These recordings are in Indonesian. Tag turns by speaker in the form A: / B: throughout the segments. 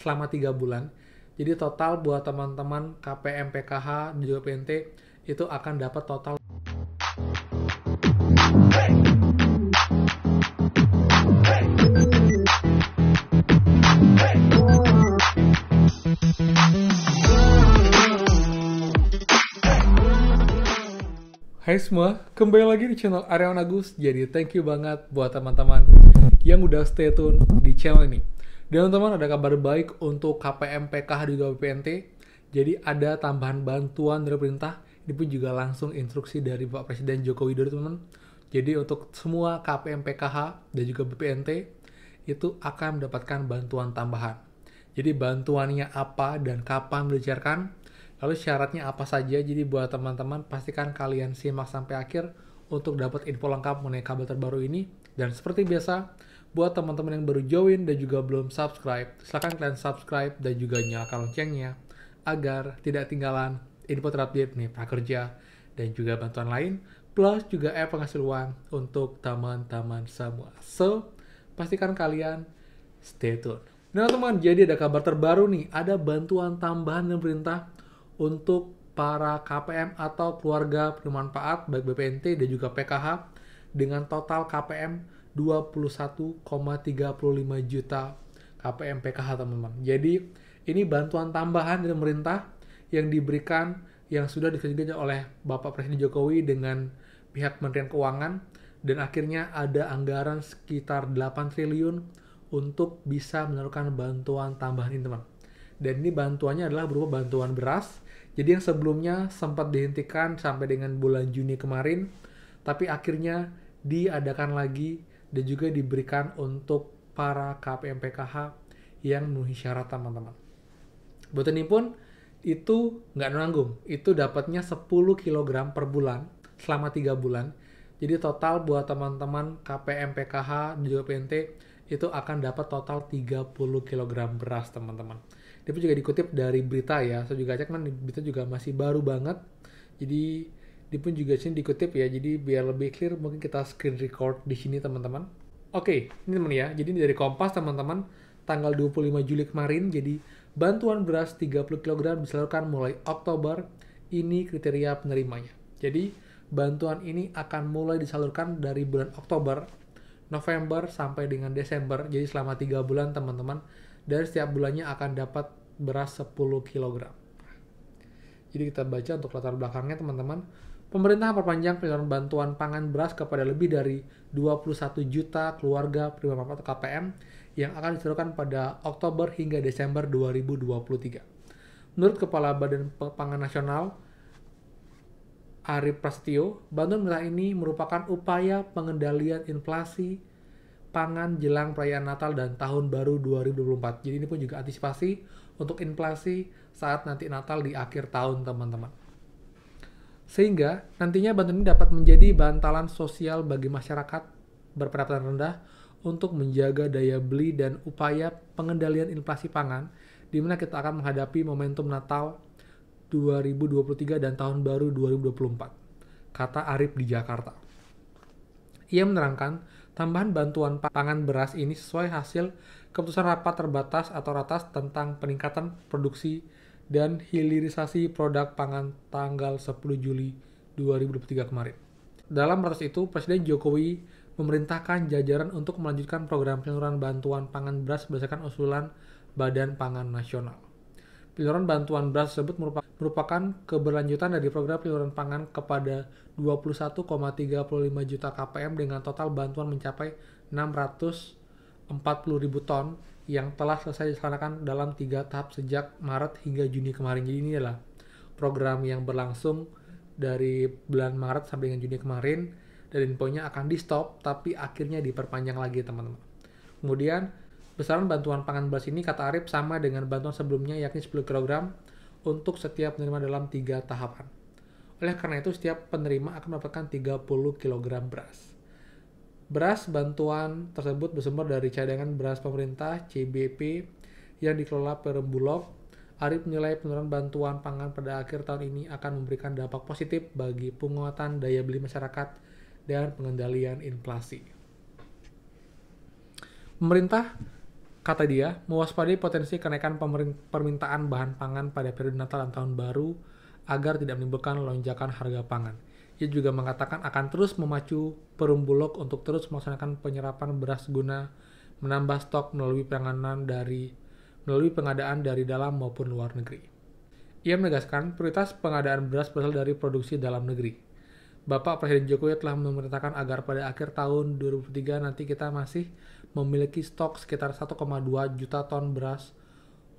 A: selama 3 bulan. Jadi total buat teman-teman KPM PKH dan juga PNT itu akan dapat total. Hai semua, kembali lagi di channel Aryawan Agus. Jadi thank you banget buat teman-teman yang udah stay tune di channel ini. Dan teman-teman, ada kabar baik untuk KPM PKH dan juga BPNT. Jadi ada tambahan bantuan dari pemerintah. Ini pun juga langsung instruksi dari Bapak Presiden Joko Widodo, teman-teman. Jadi untuk semua KPM PKH dan juga BPNT itu akan mendapatkan bantuan tambahan. Jadi bantuannya apa dan kapan dibicarakan, lalu syaratnya apa saja. Jadi buat teman-teman pastikan kalian simak sampai akhir untuk dapat info lengkap mengenai kabar terbaru ini. Dan seperti biasa, buat teman-teman yang baru join dan juga belum subscribe, silahkan kalian subscribe dan juga nyalakan loncengnya agar tidak ketinggalan info terupdate nih prakerja dan juga bantuan lain, plus juga penghasil uang untuk teman-teman semua. So, pastikan kalian stay tune. Nah teman, jadi ada kabar terbaru nih, ada bantuan tambahan dari pemerintah untuk para KPM atau keluarga bermanfaat baik BPNT dan juga PKH dengan total KPM 21,35 juta KPM PKH, teman-teman. Jadi ini bantuan tambahan dari pemerintah yang diberikan, yang sudah dikerjakan oleh Bapak Presiden Jokowi dengan pihak Kementerian Keuangan, dan akhirnya ada anggaran sekitar 8 triliun untuk bisa menyalurkan bantuan tambahan ini, teman. Dan ini bantuannya adalah berupa bantuan beras. Jadi yang sebelumnya sempat dihentikan sampai dengan bulan Juni kemarin, tapi akhirnya diadakan lagi dan juga diberikan untuk para KPM PKH yang memenuhi syarat, teman-teman. Buat ini pun itu nggak nanggung, itu dapatnya 10 kg per bulan selama 3 bulan. Jadi total buat teman-teman KPM PKH dan juga PNT itu akan dapat total 30 kg beras, teman-teman. Dia pun juga dikutip dari berita ya, saya juga cek, berita juga masih baru banget. Jadi dia pun juga sini dikutip ya, jadi biar lebih clear mungkin kita screen record di sini, teman-teman. Oke, ini teman ya, jadi ini dari Kompas, teman-teman, tanggal 25 Juli kemarin. Jadi bantuan beras 30 kg disalurkan mulai Oktober, ini kriteria penerimanya. Jadi bantuan ini akan mulai disalurkan dari bulan Oktober, November sampai dengan Desember. Jadi selama 3 bulan, teman-teman, dan setiap bulannya akan dapat beras 10 kg. Jadi kita baca untuk latar belakangnya, teman-teman. Pemerintah perpanjang penyaluran bantuan pangan beras kepada lebih dari 21 juta keluarga penerima manfaat atau KPM yang akan disalurkan pada Oktober hingga Desember 2023. Menurut Kepala Badan Pangan Nasional Arief Prasetyo, bantuan pemerintah ini merupakan upaya pengendalian inflasi pangan jelang perayaan Natal dan Tahun Baru 2024. Jadi ini pun juga antisipasi untuk inflasi saat nanti Natal di akhir tahun, teman-teman. Sehingga nantinya bantuan ini dapat menjadi bantalan sosial bagi masyarakat berpendapatan rendah untuk menjaga daya beli dan upaya pengendalian inflasi pangan, di mana kita akan menghadapi momentum Natal 2023 dan Tahun Baru 2024, kata Arief di Jakarta. Ia menerangkan tambahan bantuan pangan beras ini sesuai hasil keputusan rapat terbatas atau ratas tentang peningkatan produksi dan hilirisasi produk pangan tanggal 10 Juli 2023 kemarin. Dalam ratas itu, Presiden Jokowi memerintahkan jajaran untuk melanjutkan program penyaluran bantuan pangan beras berdasarkan usulan Badan Pangan Nasional. Penyaluran bantuan beras tersebut merupakan keberlanjutan dari program penyaluran pangan kepada 21,35 juta KPM dengan total bantuan mencapai 640.000 ton yang telah selesai dilaksanakan dalam 3 tahap sejak Maret hingga Juni kemarin. Jadi ini adalah program yang berlangsung dari bulan Maret sampai dengan Juni kemarin, dan infonya akan di stop tapi akhirnya diperpanjang lagi, teman-teman. Kemudian besaran bantuan pangan beras ini, kata Arief, sama dengan bantuan sebelumnya, yakni 10 kg untuk setiap penerima dalam 3 tahapan. Oleh karena itu, setiap penerima akan mendapatkan 30 kg beras. Beras bantuan tersebut bersumber dari cadangan beras pemerintah CBP yang dikelola Perum Bulog. Arief menilai penyaluran bantuan pangan pada akhir tahun ini akan memberikan dampak positif bagi penguatan daya beli masyarakat dan pengendalian inflasi. Pemerintah Kata dia, mewaspadai potensi kenaikan permintaan bahan pangan pada periode Natal dan Tahun Baru agar tidak menimbulkan lonjakan harga pangan. Ia juga mengatakan akan terus memacu Perum Bulog untuk terus melaksanakan penyerapan beras guna menambah stok melalui pengadaan dari dalam maupun luar negeri. Ia menegaskan prioritas pengadaan beras berasal dari produksi dalam negeri. Bapak Presiden Jokowi telah memerintahkan agar pada akhir tahun 2023 nanti kita masih memiliki stok sekitar 1,2 juta ton beras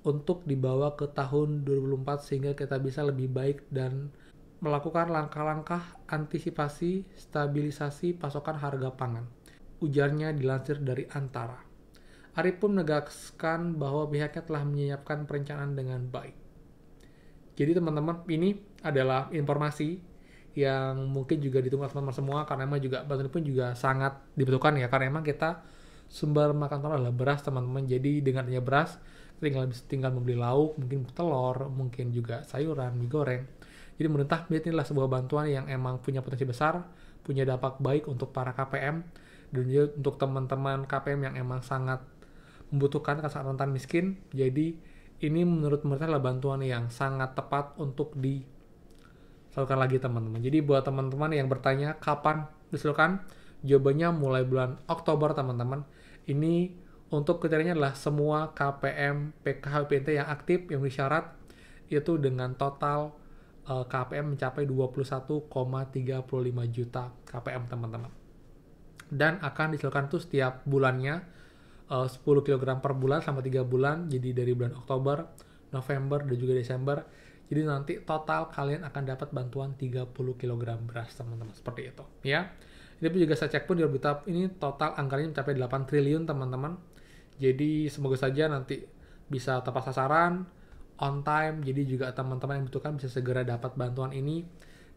A: untuk dibawa ke tahun 2024 sehingga kita bisa lebih baik dan melakukan langkah-langkah antisipasi stabilisasi pasokan harga pangan. Ujarnya dilansir dari Antara. Arif pun menegaskan bahwa pihaknya telah menyiapkan perencanaan dengan baik. Jadi teman-teman, ini adalah informasi yang mungkin juga ditunggu teman-teman semua karena emang juga bantuan pun juga sangat dibutuhkan ya, karena emang kita sumber makan utama adalah beras teman-teman. Jadi dengan adanya beras tinggal membeli lauk, mungkin telur, mungkin juga sayuran, mie goreng. Jadi pemerintah melihat inilah sebuah bantuan yang emang punya potensi besar, punya dampak baik untuk para KPM dan juga untuk teman-teman KPM yang emang sangat membutuhkan, sangat rentan miskin. Jadi ini menurut pemerintah adalah bantuan yang sangat tepat untuk disalurkan lagi teman-teman. Jadi buat teman-teman yang bertanya kapan disalurkan, jawabannya mulai bulan Oktober teman-teman. Ini untuk kriterianya adalah semua KPM, PKH, BPNT yang aktif, yang bersyarat, itu dengan total KPM mencapai 21,35 juta KPM teman-teman. Dan akan disalurkan tuh setiap bulannya 10 kg per bulan selama 3 bulan. Jadi dari bulan Oktober, November, dan juga Desember. Jadi nanti total kalian akan dapat bantuan 30 kg beras teman-teman. Seperti itu ya. Ini pun juga saya cek pun di berita ini total anggarannya mencapai 8 triliun teman-teman. Jadi semoga saja nanti bisa tepat sasaran, on time, jadi juga teman-teman yang butuhkan bisa segera dapat bantuan ini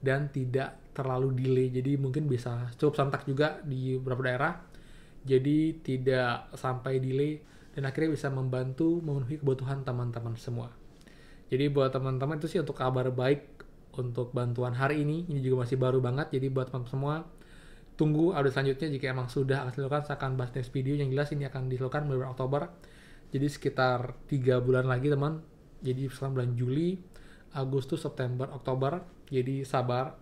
A: dan tidak terlalu delay. Jadi mungkin bisa cukup serentak juga di beberapa daerah, jadi tidak sampai delay dan akhirnya bisa membantu memenuhi kebutuhan teman-teman semua. Jadi buat teman-teman itu sih untuk kabar baik untuk bantuan hari ini juga masih baru banget. Jadi buat teman-teman semua, tunggu update selanjutnya jika emang sudah akan disalurkan. Saya akan bahas next video. Yang jelas ini akan disalurkan mulai bulan Oktober, jadi sekitar 3 bulan lagi teman. Jadi sekarang bulan Juli, Agustus, September, Oktober. Jadi sabar.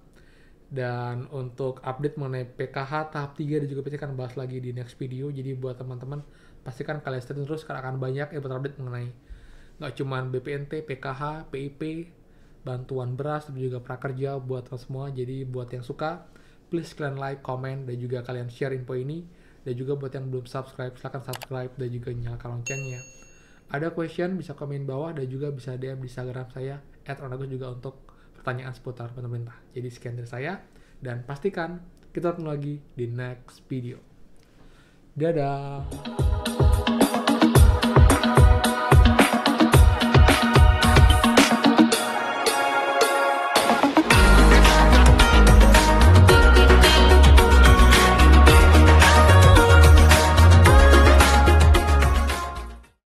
A: Dan untuk update mengenai PKH tahap 3 dan juga PC akan bahas lagi di next video. Jadi buat teman-teman pastikan kalian stay terus karena akan banyak update mengenai nggak cuma BPNT, PKH, PIP, bantuan beras, dan juga prakerja buat teman semua. Jadi buat yang suka, please kalian like, comment, dan juga kalian share info ini. Dan juga buat yang belum subscribe, silahkan subscribe dan juga nyalakan loncengnya. Ada question bisa komen bawah dan juga bisa DM di Instagram saya @rondagus juga untuk pertanyaan seputar pemerintah. Jadi sekian dari saya dan pastikan kita ketemu lagi di next video. Dadah.